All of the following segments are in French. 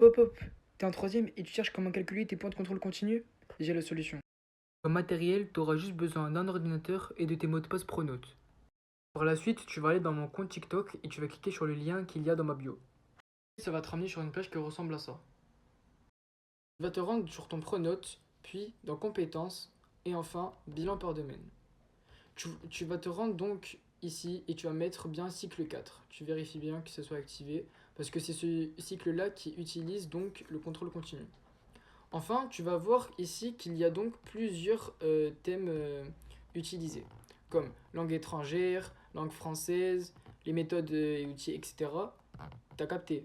Hop hop, t'es en troisième et tu cherches comment calculer tes points de contrôle continu? J'ai la solution. Comme matériel, tu auras juste besoin d'un ordinateur et de tes mots de passe Pronote. Par la suite, tu vas aller dans mon compte TikTok et tu vas cliquer sur le lien qu'il y a dans ma bio. Ça va te ramener sur une page qui ressemble à ça. Tu vas te rendre sur ton Pronote, puis dans Compétences et enfin Bilan par domaine. Tu vas te rendre donc ici et tu vas mettre bien cycle 4. Tu vérifies bien que ça soit activé parce que c'est ce cycle-là qui utilise donc le contrôle continu. Enfin, tu vas voir ici qu'il y a donc plusieurs thèmes utilisés, comme langue étrangère, langue française, les méthodes et outils, etc. T'as capté.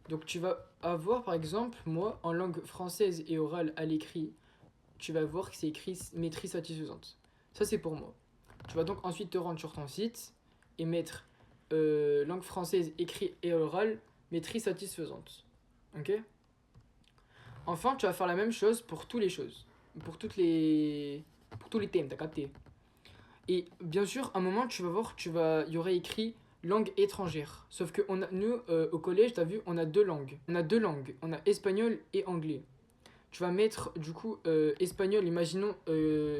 Donc tu vas avoir par exemple, moi, en langue française et orale à l'écrit, tu vas voir que c'est écrit maîtrise satisfaisante. Ça c'est pour moi. Tu vas donc ensuite te rendre sur ton site et mettre langue française écrit et orale, maîtrise satisfaisante. Ok? Enfin, tu vas faire la même chose pour toutes les choses. Pour tous les thèmes, t'as capté. Et bien sûr, à un moment, tu vas voir, il y aurait écrit langue étrangère. Sauf que nous, au collège, t'as vu, on a deux langues. On a deux langues. On a espagnol et anglais. Tu vas mettre, du coup, espagnol. Imaginons,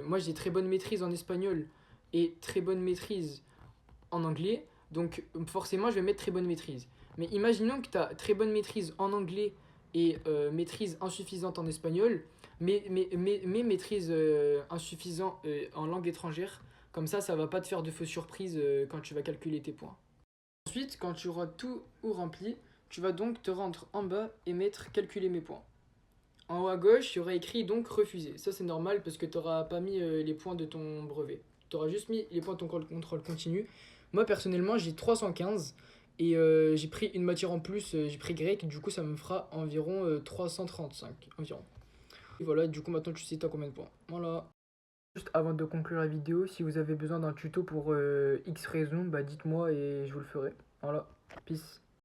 moi, j'ai très bonne maîtrise en espagnol et très bonne maîtrise en anglais. Donc, forcément, je vais mettre très bonne maîtrise. Mais imaginons que tu as très bonne maîtrise en anglais et maîtrise insuffisante en espagnol, mais maîtrise insuffisant en langue étrangère. Comme ça va pas te faire de fausses surprises quand tu vas calculer tes points. Ensuite, quand tu auras tout rempli, tu vas donc te rendre en bas et mettre calculer mes points. En haut à gauche, il y aura écrit donc refuser. Ça, c'est normal parce que tu n'auras pas mis les points de ton brevet. Tu auras juste mis les points de ton contrôle continu. Moi, personnellement, j'ai 315 et j'ai pris une matière en plus, j'ai pris grec. Du coup, ça me fera environ 335. Environ. Et voilà, du coup, maintenant, tu sais, t'as combien de points. Voilà. Juste avant de conclure la vidéo, si vous avez besoin d'un tuto pour X raison, bah dites-moi et je vous le ferai. Voilà. Peace.